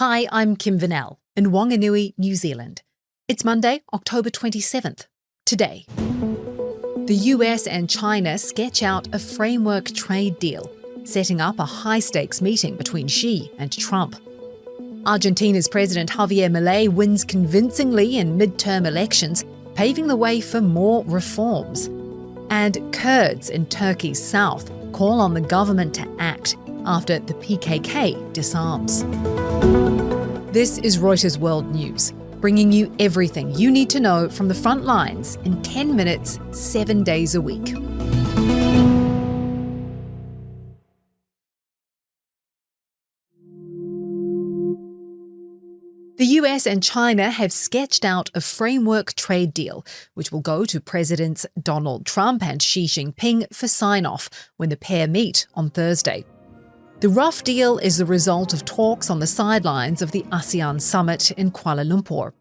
Hi, I'm Kim Vanell in Whanganui, New Zealand. It's Monday, October 27th. Today, the US and China sketch out a framework trade deal, setting up a high-stakes meeting between Xi and Trump. Argentina's President Javier Milei wins convincingly in midterm elections, paving the way for more reforms. And Kurds in Turkey's south call on the government to act after the PKK disarms. This is Reuters World News, bringing you everything you need to know from the front lines in 10 minutes, 7 days a week. The US and China have sketched out a framework trade deal, which will go to Presidents Donald Trump and Xi Jinping for sign-off when the pair meet on Thursday. The rough deal is the result of talks on the sidelines of the ASEAN summit in Kuala Lumpur.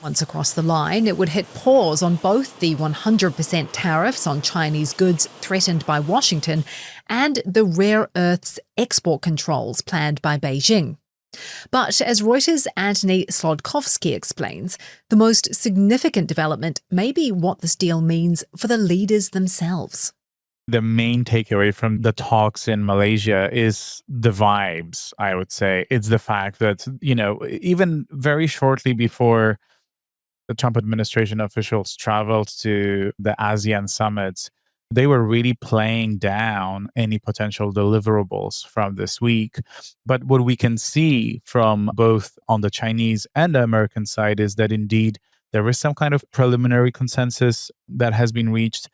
Once across the line, it would hit pause on both the 100% tariffs on Chinese goods threatened by Washington and the rare earths export controls planned by Beijing. But as Reuters' Anthony Slodkovsky explains, the most significant development may be what this deal means for the leaders themselves. The main takeaway from the talks in Malaysia is the vibes, I would say. It's the fact that, even very shortly before the Trump administration officials traveled to the ASEAN summit, they were really playing down any potential deliverables from this week. But what we can see from both on the Chinese and the American side is that indeed there is some kind of preliminary consensus that has been reached,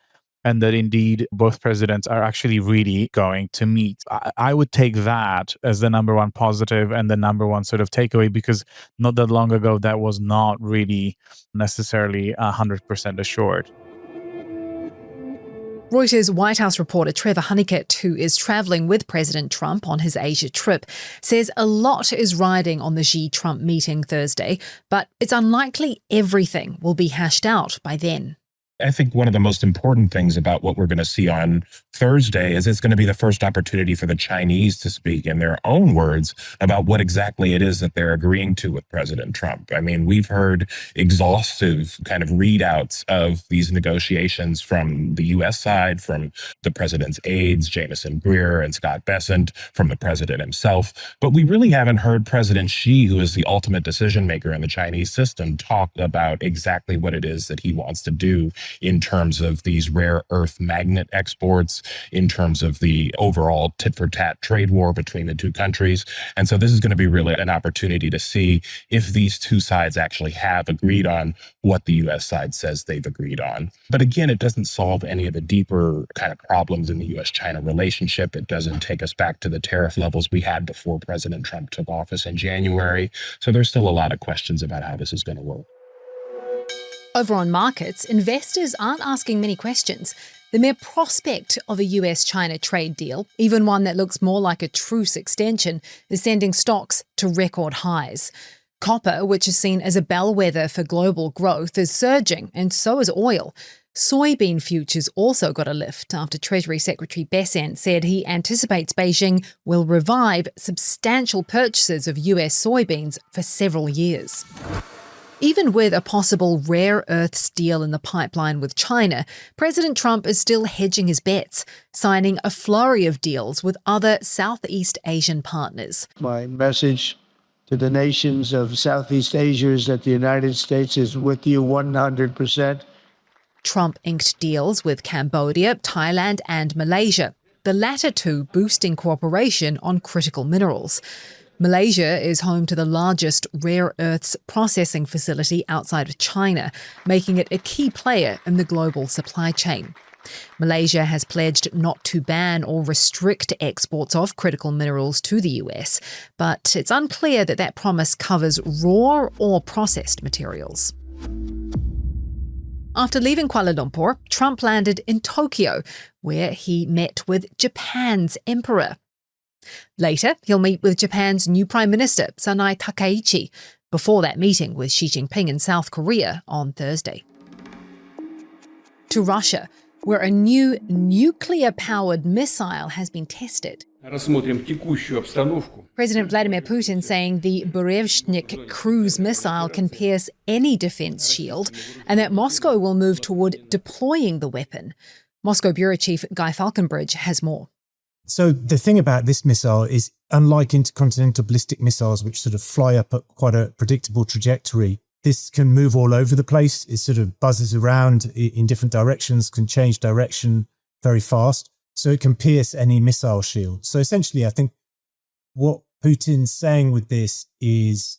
and that indeed both presidents are actually really going to meet. I would take that as the number one positive and the number one sort of takeaway, because not that long ago that was not really necessarily 100% assured. Reuters White House reporter Trevor Honeycutt, who is travelling with President Trump on his Asia trip, says a lot is riding on the Xi-Trump meeting Thursday, but it's unlikely everything will be hashed out by then. I think one of the most important things about what we're going to see on Thursday is it's going to be the first opportunity for the Chinese to speak in their own words about what exactly it is that they're agreeing to with President Trump. I mean, we've heard exhaustive kind of readouts of these negotiations from the U.S. side, from the president's aides, Jamieson Greer and Scott Bessent, from the president himself. But we really haven't heard President Xi, who is the ultimate decision maker in the Chinese system, talk about exactly what it is that he wants to do in terms of these rare earth magnet exports, in terms of the overall tit-for-tat trade war between the two countries. And so this is going to be really an opportunity to see if these two sides actually have agreed on what the U.S. side says they've agreed on. But again, it doesn't solve any of the deeper kind of problems in the U.S.-China relationship. It doesn't take us back to the tariff levels we had before President Trump took office in January. So there's still a lot of questions about how this is going to work. Over on markets, investors aren't asking many questions. The mere prospect of a US-China trade deal, even one that looks more like a truce extension, is sending stocks to record highs. Copper, which is seen as a bellwether for global growth, is surging, and so is oil. Soybean futures also got a lift after Treasury Secretary Bessent said he anticipates Beijing will revive substantial purchases of US soybeans for several years. Even with a possible rare earths deal in the pipeline with China, President Trump is still hedging his bets, signing a flurry of deals with other Southeast Asian partners. My message to the nations of Southeast Asia is that the United States is with you 100%. Trump inked deals with Cambodia, Thailand and Malaysia, the latter two boosting cooperation on critical minerals. Malaysia is home to the largest rare earths processing facility outside of China, making it a key player in the global supply chain. Malaysia has pledged not to ban or restrict exports of critical minerals to the US, but it's unclear that that promise covers raw or processed materials. After leaving Kuala Lumpur, Trump landed in Tokyo, where he met with Japan's emperor. Later, he'll meet with Japan's new Prime Minister, Sanai Takaichi, before that meeting with Xi Jinping in South Korea on Thursday. To Russia, where a new nuclear-powered missile has been tested. Рассмотрим текущую обстановку. President Vladimir Putin saying the Burevestnik cruise missile can pierce any defence shield and that Moscow will move toward deploying the weapon. Moscow Bureau Chief Guy Falkenbridge has more. So the thing about this missile is, unlike intercontinental ballistic missiles, which sort of fly up at quite a predictable trajectory, this can move all over the place. It sort of buzzes around in different directions, can change direction very fast. So it can pierce any missile shield. So essentially, I think what Putin's saying with this is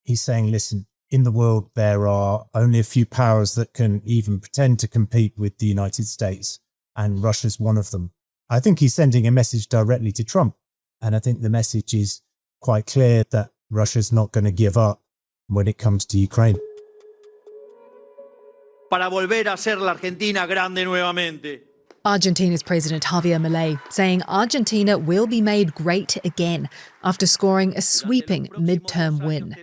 he's saying, listen, in the world, there are only a few powers that can even pretend to compete with the United States, and Russia's one of them. I think he's sending a message directly to Trump. And I think the message is quite clear that Russia's not going to give up when it comes to Ukraine. Para volver a ser la Argentina grande nuevamente. Argentina's President Javier Milei saying Argentina will be made great again after scoring a sweeping midterm win.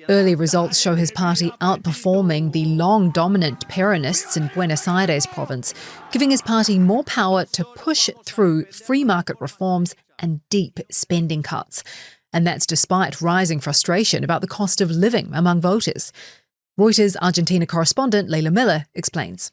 Early results show his party outperforming the long-dominant Peronists in Buenos Aires province, giving his party more power to push through free market reforms and deep spending cuts. And that's despite rising frustration about the cost of living among voters. Reuters Argentina correspondent Leila Miller explains.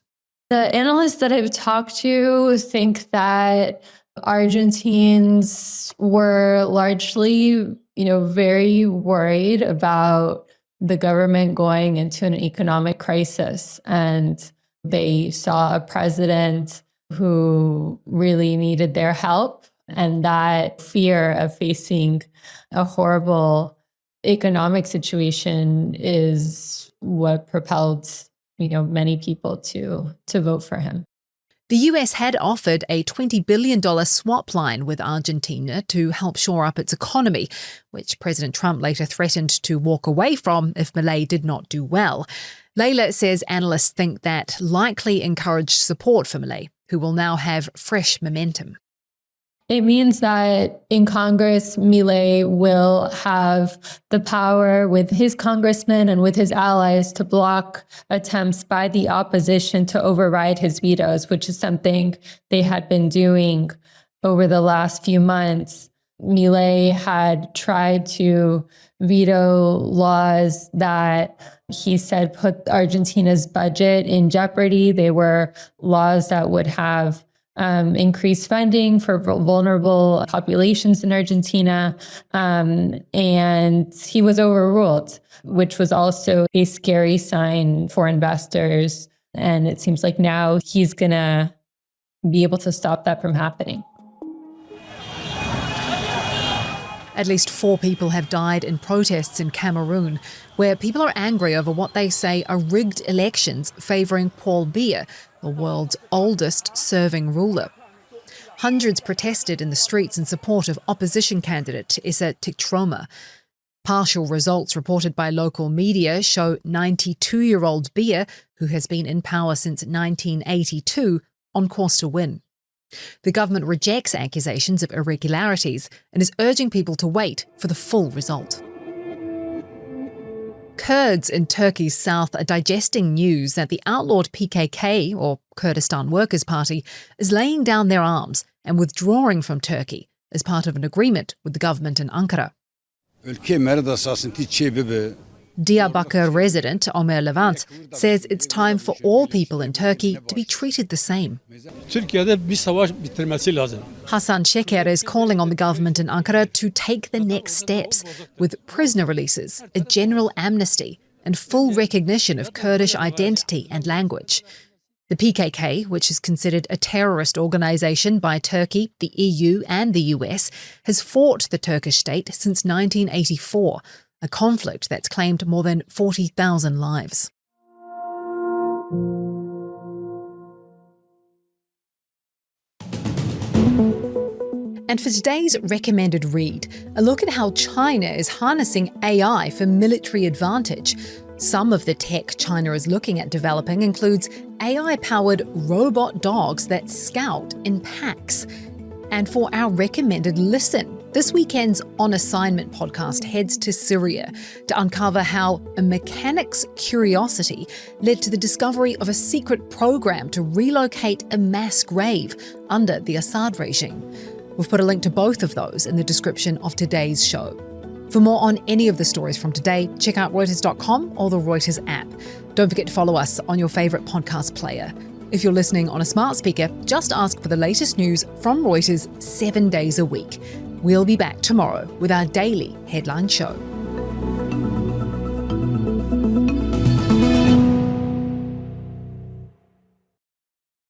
The analysts that I've talked to think that Argentines were largely, very worried about the government going into an economic crisis. And they saw a president who really needed their help. And that fear of facing a horrible economic situation is what propelled many people to vote for him. The US had offered a $20 billion swap line with Argentina to help shore up its economy, which President Trump later threatened to walk away from if Milei did not do well. Leila says analysts think that likely encouraged support for Milei, who will now have fresh momentum. It means that in Congress, Milei will have the power with his congressmen and with his allies to block attempts by the opposition to override his vetoes, which is something they had been doing over the last few months. Milei had tried to veto laws that he said put Argentina's budget in jeopardy. They were laws that would have increased funding for vulnerable populations in Argentina. And he was overruled, which was also a scary sign for investors. And it seems like now he's going to be able to stop that from happening. At least 4 people have died in protests in Cameroon, where people are angry over what they say are rigged elections favouring Paul Biya, the world's oldest serving ruler. Hundreds protested in the streets in support of opposition candidate Issa Tiktroma. Partial results reported by local media show 92-year-old Biya, who has been in power since 1982, on course to win. The government rejects accusations of irregularities and is urging people to wait for the full result. Kurds in Turkey's south are digesting news that the outlawed PKK, or Kurdistan Workers' Party, is laying down their arms and withdrawing from Turkey as part of an agreement with the government in Ankara. Diyarbakir resident Omer Levant says it's time for all people in Turkey to be treated the same. Hasan Sheker is calling on the government in Ankara to take the next steps with prisoner releases, a general amnesty, and full recognition of Kurdish identity and language. The PKK, which is considered a terrorist organisation by Turkey, the EU and the US, has fought the Turkish state since 1984, a conflict that's claimed more than 40,000 lives. And for today's recommended read, a look at how China is harnessing AI for military advantage. Some of the tech China is looking at developing includes AI-powered robot dogs that scout in packs. And for our recommended listen, this weekend's On Assignment podcast heads to Syria to uncover how a mechanic's curiosity led to the discovery of a secret program to relocate a mass grave under the Assad regime. We've put a link to both of those in the description of today's show. For more on any of the stories from today, check out Reuters.com or the Reuters app. Don't forget to follow us on your favourite podcast player. If you're listening on a smart speaker, just ask for the latest news from Reuters 7 days a week. We'll be back tomorrow with our daily headline show.